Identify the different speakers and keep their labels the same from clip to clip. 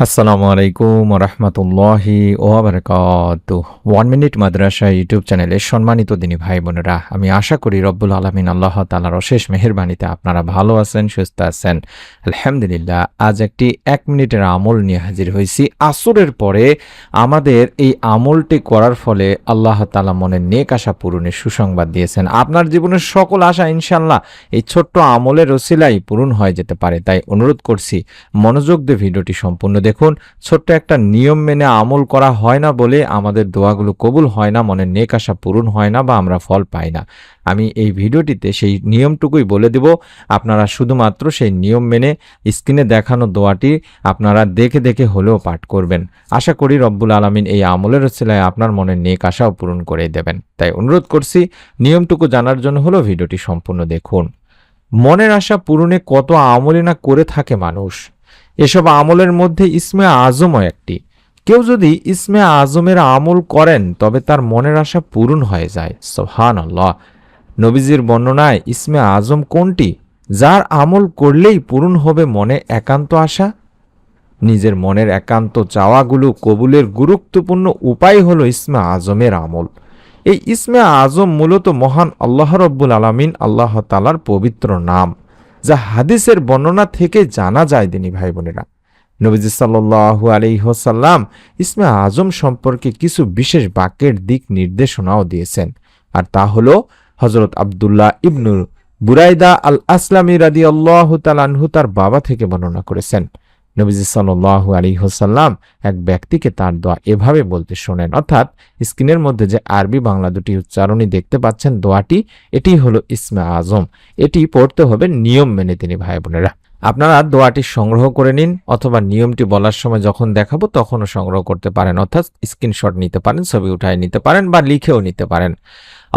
Speaker 1: আসসালামু আলাইকুম রহমতুল্লাহি ওয়া বারাকাতুহু। 1 মিনিট মাদ্রাসা ইউটিউব চ্যানেলের সম্মানিত দিনী ভাই বোনেরা, আমি আশা করি রব্বুল আলামিন আল্লাহ তাআলার অশেষ মেহেরবানিতে আপনারা ভালো আছেন, সুস্থ আছেন। আলহামদুলিল্লাহ। আজ একটি 1 মিনিটের আমল নিয়ে হাজির হয়েছি। আসরের পরে আমাদের এই আমলটি করার ফলে আল্লাহ তাআলা মনের নেক আশা পূরণের সুসংবাদ দিয়েছেন। আপনার জীবনের সকল আশা ইনশাআল্লাহ এই ছোট্ট আমলের ওসিলায় পূরণ হয়ে যেতে পারে। তাই অনুরোধ করছি, মনোযোগ দিয়ে ভিডিওটি সম্পূর্ণ দেখুন। ছোট্ট একটা নিয়ম মেনে আমল করা হয় না বলে আমাদের দোয়াগুলো কবুল হয় না, মনের নেক আশা পূরণ হয় না বা আমরা ফল পাই না। আমি এই ভিডিওটিতে সেই নিয়মটুকুই বলে দেব। আপনারা শুধুমাত্র সেই নিয়ম মেনে স্ক্রিনে দেখানো দোয়াটি আপনারা দেখে দেখে হলেও পাঠ করবেন। আশা করি রব্বুল আলামিন এই আমলের ওসিলায় আপনার মনের নেক আশাও পূরণ করে দেবেন। তাই অনুরোধ করছি, নিয়মটুকু জানার জন্য হলো ভিডিওটি সম্পূর্ণ দেখুন। মনের আশা পূরণে কত আমলই না করে থাকে মানুষ। এসব আমলের মধ্যে ইসমে আজমও একটি। কেউ যদি ইসমে আজমের আমল করেন তবে তার মনের আশা পূরণ হয়ে যায়। সুবহানাল্লাহ। নবীজির বর্ণনায় ইসমে আজম কোনটি যার আমল করলেই পূরণ হবে মনে একান্ত আশা? নিজের মনের একান্ত চাওয়াগুলো কবুলের গুরুত্বপূর্ণ উপায় হলো ইসমে আজমের আমল। এই ইসমে আজম মূলত মহান আল্লাহ রব্বুল আলামিন আল্লাহ তাআলার পবিত্র নাম, যা হাদিসের বর্ণনা থেকে জানা যায়। দিনী ভাই বোনেরা, নবীজি সাল্লাল্লাহু আলাইহি ওয়াসাল্লাম ইসমে আজম সম্পর্কে কিছু বিশেষ বাক্যের দিক নির্দেশনাও দিয়েছেন। আর তা হলো হযরত আব্দুল্লাহ ইবনু বুরাইদা আল আসলামী রাদিয়াল্লাহু তাআলা আনহু তার বাবা থেকে বর্ণনা করেছেন। নবীজি সাল্লাল্লাহু আলাইহি ওয়াসাল্লাম এক ব্যক্তিকে তার দোয়া এভাবে বলতে শোনেন। অর্থাৎ স্ক্রিনের মধ্যে যে আরবি বাংলা দুটি উচ্চারণই দেখতে পাচ্ছেন দোয়াটি, এটি হলো ইসমে আজম। এটি পড়তে হবে নিয়ম মেনে। তিনি ভাই বোনেরা, আপনারা দোয়াটি সংগ্রহ করে নিন, অথবা নিয়মটি বলার সময় যখন দেখাবো তখনও সংগ্রহ করতে পারেন। অর্থাৎ স্ক্রিনশট নিতে পারেন, ছবি উঠায় নিতে পারেন বা লিখেও নিতে পারেন।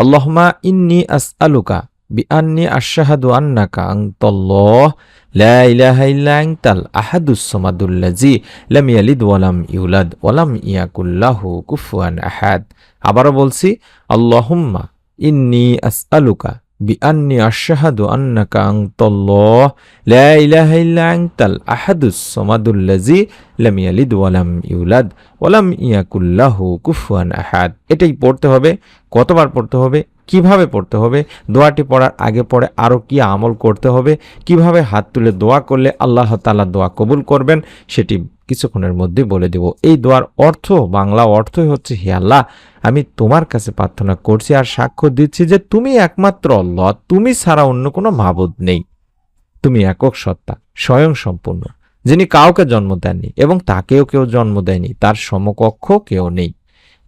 Speaker 1: আল্লাহুম্মা ইন্নী আসআলুকা বিআন্নী আশহাদু আন্নাকা আনতাল্লাহ লা ইলাহা ইল্লা আনতাল আহাদুস সামাদুল্লাযী লাম ইয়ালিদ ওয়া লাম ইউলাদ ওয়া লাম ইয়াকুল লাহু কুফুয়ান আহাদ। আবারও বলছি, আল্লাহুম্মা ইন্নী আসআলুকা বিআন্নী আশহাদু আন্নাকা আনতাল্লাহ লা ইলাহা ইল্লা আনতাল আহাদুস সামাদুল্লাযী লাম ইয়ালিদ ওয়া লাম ইউলাদ ওয়া লাম ইয়াকুল লাহু কুফুয়ান আহাদ। এটাই পড়তে হবে। কতবার পড়তে হবে, কিভাবে পড়তে হবে, দোয়াটি পড়ার আগে পরে আরও কি আমল করতে হবে, কিভাবে হাত তুলে দোয়া করলে আল্লাহ তাআলা দোয়া কবুল করবেন, সেটি কিছুক্ষণের মধ্যে বলে দেব। এই দোয়ার অর্থ, বাংলা অর্থই হচ্ছে, হে আল্লাহ, আমি তোমার কাছে প্রার্থনা করছি আর সাক্ষ্য দিচ্ছি যে তুমি একমাত্র আল্লাহ, তুমি ছাড়া অন্য কোনো মাবুদ নেই। তুমি একক সত্তা, স্বয়ং সম্পূর্ণ, যিনি কাউকে জন্ম দেননি এবং তাকেও কেউ জন্ম দেয়নি, তার সমকক্ষ কেউ নেই।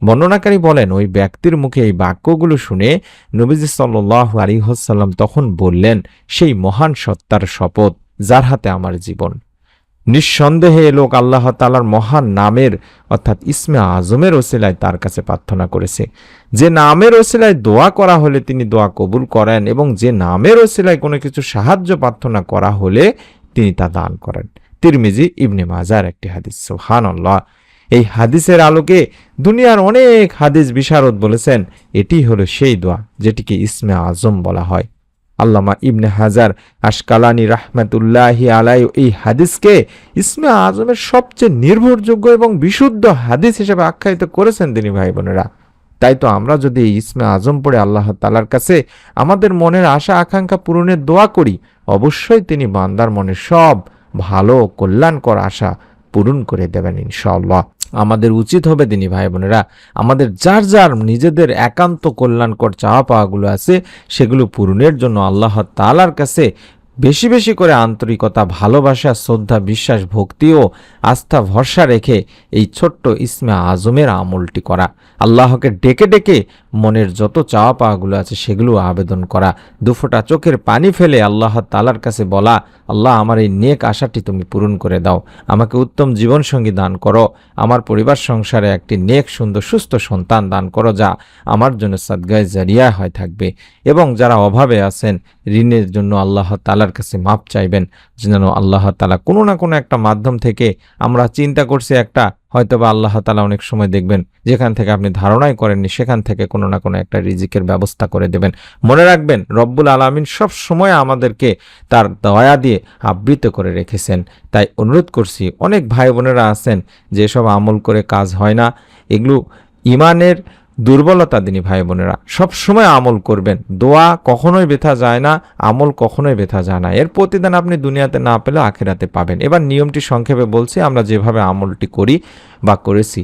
Speaker 1: বর্ণনাকারী বলেন, ওই ব্যক্তির মুখে এই বাক্যগুলো শুনে নবীজি সাল্লাল্লাহু আলাইহি ওয়াসাল্লাম তখন বললেন, সেই মহান সত্তার শপথ যার হাতে আমার জীবন, নিঃসন্দেহে এ লোক আল্লাহ তাআলার মহান নামের অর্থাৎ ইসমে আজমের ওসিলায় তার কাছে প্রার্থনা করেছে। যে নামের ওসিলায় দোয়া করা হলে তিনি দোয়া কবুল করেন, এবং যে নামের ওসিলায় কোনো কিছু সাহায্য প্রার্থনা করা হলে তিনি তা দান করেন। তিরমিজি ইবনে মাজার একটি হাদিস। সুবহানাল্লাহ। এই হাদিসের আলোকে দুনিয়ার অনেক হাদিস বিশারদ বলেছেন এটি হলো সেই দোয়া যেটিকে ইসমে আজম বলা হয়। আল্লামা ইবনে হাজার আশকালানি রাহমাতুল্লাহি আলাইহি এই হাদিসকে ইসমে আজমের সবচেয়ে নির্ভরযোগ্য এবং বিশুদ্ধ হাদিস হিসেবে আখ্যায়িত করেছেন। তিনি ভাই বোনেরা, তাই তো আমরা যদি এই ইসমে আজম পড়ে আল্লাহ তাআলার কাছে আমাদের মনের আশা আকাঙ্ক্ষা পূরণের দোয়া করি, অবশ্যই তিনি বান্দার মনের সব ভালো কল্যাণকর আশা পূরণ করে দেবেন ইনশাআল্লাহ। আমাদের উচিত হবে দিনী ভাই বোনেরা, আমাদের যার যার নিজেদের একান্ত কল্যাণকর চাওয়া পাওয়াগুলো আছে সেগুলো পূরণের জন্য আল্লাহ তাআলার কাছে বেশি বেশি করে আন্তরিকতা, ভালোবাসা, শ্রদ্ধা, বিশ্বাস, ভক্তি ও আস্থা ভরসা রেখে এই ছোট্ট ইসমে আজমের আমলটি করা, আল্লাহকে ডেকে ডেকে মনের যত চাওয়া পাওয়াগুলো আছে সেগুলো আবেদন করা, দুফোঁটা চোখের পানি ফেলে আল্লাহ তাআলার কাছে বলা, আল্লাহ, আমার এই নেক আশাটি তুমি পূরণ করে দাও, আমাকে উত্তম জীবনসঙ্গী দান করো, আমার পরিবার সংসারে একটি নেক সুন্দর সুস্থ সন্তান দান করো, যা আমার জন্য সাদগায়ে জারিয়া হয়ে থাকবে। এবং যারা অভাবে আছেন, ঋণের জন্য আল্লাহ তাআলার আল্লাহর কাছে মাপ চাইবেন, যেন আল্লাহ তাআলা কোনো না কোনো একটা মাধ্যম থেকে, আমরা চিন্তা করছি একটা, হয়তোবা আল্লাহ তাআলা অনেক সময় দেখবেন যেখান থেকে আপনি ধারণাই করেননি সেখান থেকে কোনো না কোনো একটা রিজিকের ব্যবস্থা করে দেবেন। মনে রাখবেন রব্বুল আলামিন সব সময় আমাদেরকে তার দয়া দিয়ে আবৃত করে রেখেছেন। তাই অনুরোধ করছি, অনেক ভাই বোনেরা আছেন যেসব আমল করে কাজ হয় না, এগুলো ইমানের দুর্বলতা দিনী ভাই বোনেরা। সব সময় আমল করবেন, দোয়া কখনোই ব্যথা যায় না, আমল কখনোই ব্যথা যায় না। এর প্রতিদান আপনি দুনিয়াতে না পেলে আখিরাতে পাবেন। এবার নিয়মটি সংক্ষেপে বলছি, আমরা যেভাবে আমলটি করি বা করেছি।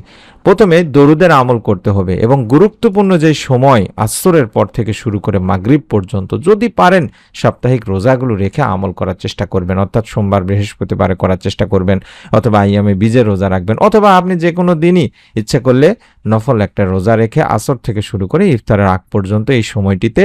Speaker 1: প্রথমে দরুদের আমল করতে হবে এবং গুরুত্বপূর্ণ যে সময় আসরের পর থেকে শুরু করে মাগরিব পর্যন্ত, যদি পারেন সাপ্তাহিক রোজাগুলো রেখে আমল করার চেষ্টা করবেন, অর্থাৎ সোমবার বৃহস্পতিবারে করার চেষ্টা করবেন, অথবা আইয়ামে বীজের রোজা রাখবেন, অথবা আপনি যে কোনো দিনই ইচ্ছা করলে নফল একটা রোজা রেখে আসর থেকে শুরু করে ইফতারের আগ পর্যন্ত এই সময়টিতে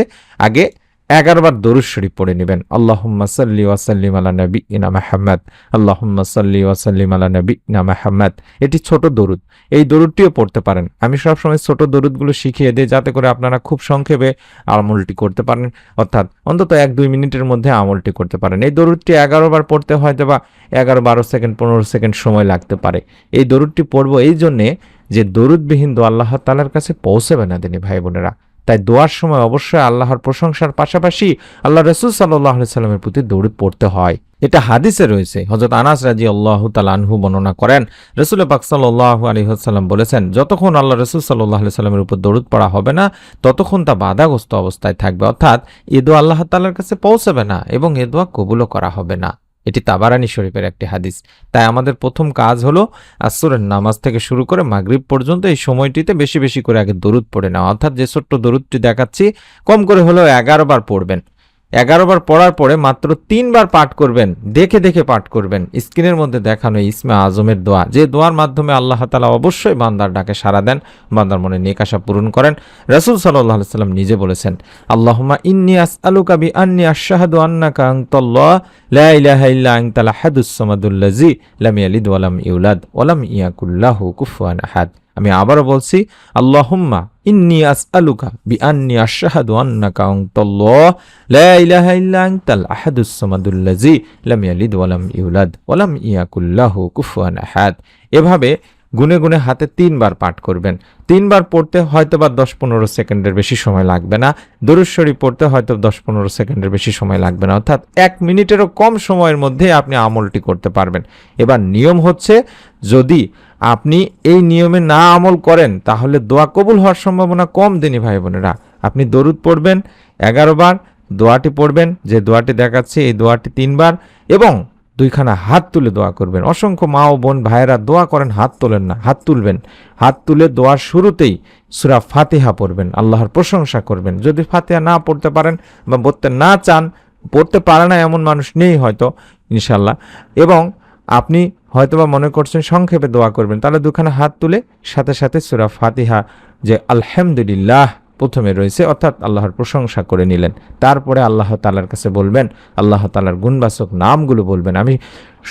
Speaker 1: আগে 11 বার দরুদ শরীফ পড়ে নেবেন। আল্লাহুম্মা সাল্লি ওয়া সাল্লিম আলা নাবিয়িনা মুহাম্মদ, আল্লাহুম্মা সাল্লি ওয়া সাল্লিম আলা নাবিয়িনা মুহাম্মদ। এটি ছোট দরুদ, এই দরুদটিও পড়তে পারেন। আমি সবসময় ছোট দরুদগুলো শিখিয়ে দিই যাতে করে আপনারা খুব সংক্ষেপে আমলটি করতে পারেন, অর্থাৎ অন্তত 1-2 মিনিটের মধ্যে আমলটি করতে পারেন। এই দরুদটি 11 বার পড়তে হয়তো বা 11-12 সেকেন্ড 15 সেকেন্ড সময় লাগতে পারে। এই দরুদটি পড়বো এই জন্যে যে দরুদবিহীন দোয়া আল্লাহ তাআলার কাছে পৌঁছবে না দিনী ভাই বোনেরা। তাই দোয়ার সময় অবশ্যই আল্লাহর প্রশংসার পাশাপাশি আল্লাহ রাসূল সাল্লাল্লাহু আলাইহি সাল্লামের প্রতি দরুদ পড়তে হয়। এটা হাদিসে রয়েছে। হযরত আনাস রাদিয়াল্লাহু তাআলা আনহু বর্ণনা করেন, রাসূল পাক সাল্লাল্লাহু আলাইহি ওয়াসাল্লাম বলেছেন, যতক্ষণ আল্লাহ রাসূল সাল্লাল্লাহু আলাইহি সাল্লামের উপর দরুদ পড়া হবে না ততক্ষণ তা বাধাগ্রস্ত অবস্থায় থাকবে, অর্থাৎ এ দোয়া আল্লাহ তাআলার কাছে পৌঁছবে না এবং এ দোয়া কবুলও করা হবে না। এটি তাবারানী শরীফের একটি হাদিস। তাই আমাদের প্রথম কাজ হলো আসরের নামাজ থেকে শুরু করে মাগরিব পর্যন্ত এই সময়টিতে বেশি বেশি করে আগে দরুদ পড়ে নেওয়া, অর্থাৎ যে ছোট্ট দরুদটি দেখাচ্ছি কম করে হলেও 11 বার পড়বেন। 11 বার পড়ার পরে মাত্র 3 বার পাঠ করবেন, দেখে দেখে পাঠ করবেন। স্ক্রিনের মধ্যে দেখানো ইসমে আজমের দোয়া, যে দোয়ার মাধ্যমে আল্লাহ তাআলা অবশ্যই বান্দার ডাকে সাড়া দেন, বান্দার মনে নেক আশা পূরণ করেন। রাসূল সাল্লাল্লাহু আলাইহি সাল্লাম নিজে বলেছেন, আল্লাহুম্মা ইন্নী আসআলুকা বিআন্নী আশহাদু আন্নাকা আনতাল্লাহ লা ইলাহা ইল্লা আনতাল আহাদুস সামাদুল্লাযী লাম ইয়ালিদ ওয়া লাম ইউলাদ ওয়া লাম ইয়াকুল লাহু কুফুয়ান আহাদ। আমি আবারও বলছি, আল্লাহুম্মা ইন্নী আসআলুকা বিআন্নী আশহাদু আন্নাকা আনতাল্লাহ লা ইলাহা ইল্লা আনতাল আহাদুস সামাদুল্লাযী লাম ইয়ালিদ ওয়া লাম ইউলাদ ওয়া লাম ইয়াকুল লাহু কুফুয়ান আহাদ। এভাবে গুনে গুনে হাতে 3 বার পাঠ করবেন। 3 বার পড়তে হয়তো বা 10-15 সেকেন্ডের বেশি সময় লাগবে না। দরুদ শরীফ পড়তে হয়তো 10-15 সেকেন্ডের বেশি সময় লাগবে না, অর্থাৎ 1 মিনিটেরও কম সময়ের মধ্যে আপনি আমলটি করতে পারবেন। এবার নিয়ম হচ্ছে, যদি আপনি এই নিয়মে না আমল করেন তাহলে দোয়া কবুল হওয়ার সম্ভাবনা কম দিনী ভাই বোনেরা। আপনি দরুদ পড়বেন 11 বার, দোয়াটি পড়বেন, যে দোয়াটি দেখাচ্ছি এই দোয়াটি 3 বার, এবং 2খানা হাত তুলে দোয়া করবেন। অসংখ্য মা ও বোন ভাইয়েরা দোয়া করেন হাত তোলেন না, হাত তুলবেন। হাত তুলে দোয়ার শুরুতেই সূরা ফাতিহা পড়বেন, আল্লাহর প্রশংসা করবেন। যদি ফাতিহা না পড়তে পারেন বা পড়তে না চান, পড়তে পারে না এমন মানুষ নেই হয়তো ইনশাল্লাহ, এবং আপনি হয়তোবা মনে করছেন সংক্ষেপে দোয়া করবেন, তাহলে 2খানা হাত তুলে সাথে সাথে সূরা ফাতিহা যে আলহামদুলিল্লাহ প্রথমে রয়েছে, অর্থাৎ আল্লাহর প্রশংসা করে নিলেন। তারপরে আল্লাহ তাআলার কাছে বলবেন, আল্লাহ তাআলার গুণবাচক নামগুলো বলবেন। আমি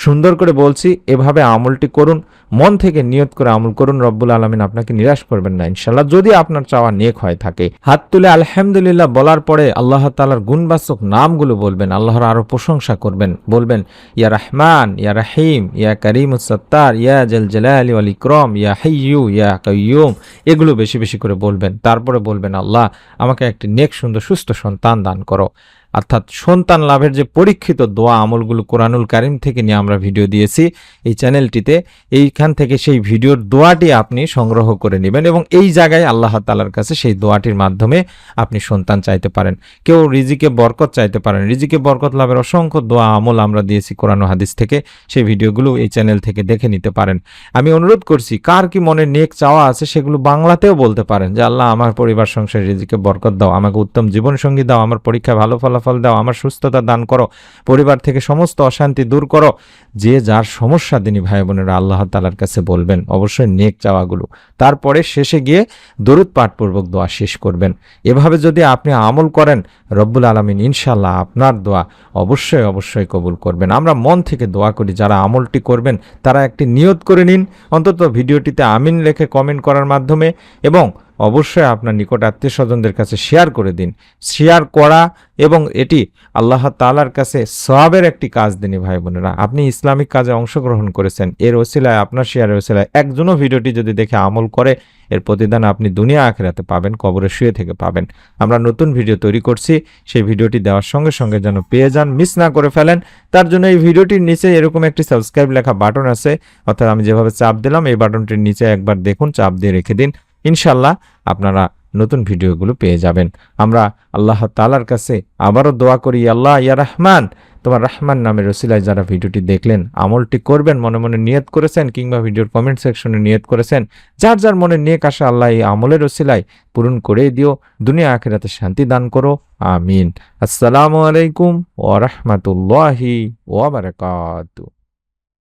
Speaker 1: সুন্দর করে বলছি, এভাবে আমলটি করুন, মন থেকে নিয়ত করে আমল করুন। রব্বুল আলামিন আপনাকে নিরাশ করবেন না ইনশাআল্লাহ, যদি আপনার চাওয়া নেক হয়ে থাকে। হাত তুলে আলহামদুলিল্লাহ বলার পরে আল্লাহ তাআলার গুণবাচক নামগুলো বলবেন, আল্লাহর আরো প্রশংসা করবেন। বলবেন, ইয়া রহমান, ইয়া রহিম, ইয়া করিমুস সাত্তার, ইয়া জাল জালালি ওয়াল ইকরাম, ইয়া হাইয়্যু, ইয়া কাইয়্যুম, এগুলো বেশি বেশি করে বলবেন। তারপরে বলবেন, আল্লাহ আমাকে একটি নেক সুন্দর সুস্থ সন্তান দান করো। অর্থাৎ সন্তান লাভের যে পরীক্ষিত দোয়া আমলগুলো কোরআনুল কারীম থেকে নিয়ে আমরা ভিডিও দিয়েছি এই চ্যানেলটিতে, এইখান থেকে সেই ভিডিওর দোয়াটি আপনি সংগ্রহ করে নেবেন এবং এই জায়গায় আল্লাহ তাআলার কাছে সেই দোয়াটির মাধ্যমে আপনি সন্তান চাইতে পারেন। কেউ রিজিকে বরকত চাইতে পারেন। রিজিকে বরকত লাভের অসংখ্য দোয়া আমল আমরা দিয়েছি কোরআন ও হাদিস থেকে, সেই ভিডিওগুলো এই চ্যানেল থেকে দেখে নিতে পারেন। আমি অনুরোধ করছি, কার কি মনে নেক চাওয়া আছে সেগুলো বাংলাতেও বলতে পারেন, যে আল্লাহ আমার পরিবার সংসারে রিজিকে বরকত দাও, আমাকে উত্তম জীবনসঙ্গী দাও, আমার পরীক্ষায় ভালো ফলাফল দাও, আমার সুস্থতা দান করো, পরিবার থেকে সমস্ত অশান্তি দূর করো। যে যার সমস্যা দিনী ভাই বোনেরা আল্লাহ তাআলার কাছে বলবেন, অবশ্যই নেক চাওয়াগুলো। তারপরে শেষে গিয়ে দরুদ পাঠপূর্বক দোয়া শেষ করবেন। এভাবে যদি আপনি আমল করেন, রব্বুল আলামিন ইনশাআল্লাহ আপনার দোয়া অবশ্যই অবশ্যই কবুল করবেন। আমরা মন থেকে দোয়া করি, যারা আমলটি করবেন তারা একটি নিয়ত করে নিন, অন্তত ভিডিওটিতে আমিন লিখে কমেন্ট করার মাধ্যমে, এবং অবশ্যই আপনার নিকট আত্মীয় স্বজনদের কাছে শেয়ার করে দিন। শেয়ার করা এবং এটি আল্লাহ তাআলার কাছে সওয়াবের একটি কাজ দিনী ভাই বোনেরা। আপনি ইসলামিক কাজে অংশগ্রহণ করেছেন, এর ওসিলায় আপনার শেয়ারের ওসিলায় একজনও ভিডিওটি যদি দেখে আমল করে, এর প্রতিদান আপনি দুনিয়া আখিরাতে পাবেন, কবরে শুয়ে থেকে পাবেন। আমরা নতুন ভিডিও তৈরি করছি, সেই ভিডিওটি দেওয়ার সঙ্গে সঙ্গে যেন পেয়ে যান, মিস না করে ফেলেন। তার জন্য এই ভিডিওটির নিচে এরকম একটি সাবস্ক্রাইব লেখা বাটন আছে, অর্থাৎ আমি যেভাবে চাপ দিলাম এই বাটনটির নিচে একবার দেখুন, চাপ দিয়ে রেখে দিন। ইনশাল্লাহ আপনারা নতুন ভিডিওগুলো পেয়ে যাবেন। আমরা আল্লাহ তাআলার কাছে আবারও দোয়া করি, আল্লাহ ইয়া রহমান, তোমার রহমান নামের ওসিলায় যারা ভিডিওটি দেখলেন, আমলটি করবেন, মনে মনে নিয়ত করেছেন কিংবা ভিডিওর কমেন্ট সেকশনে নিয়ত করেছেন, যার যার মনে নেক আশা আল্লাহ এই আমলের ওসিলায় পূরণ করে দিও, দুনিয়া আখিরাতে শান্তি দান করো, আমিন। আসসালামু আলাইকুম ওয়া রাহমাতুল্লাহি ওয়া বারাকাতুহু।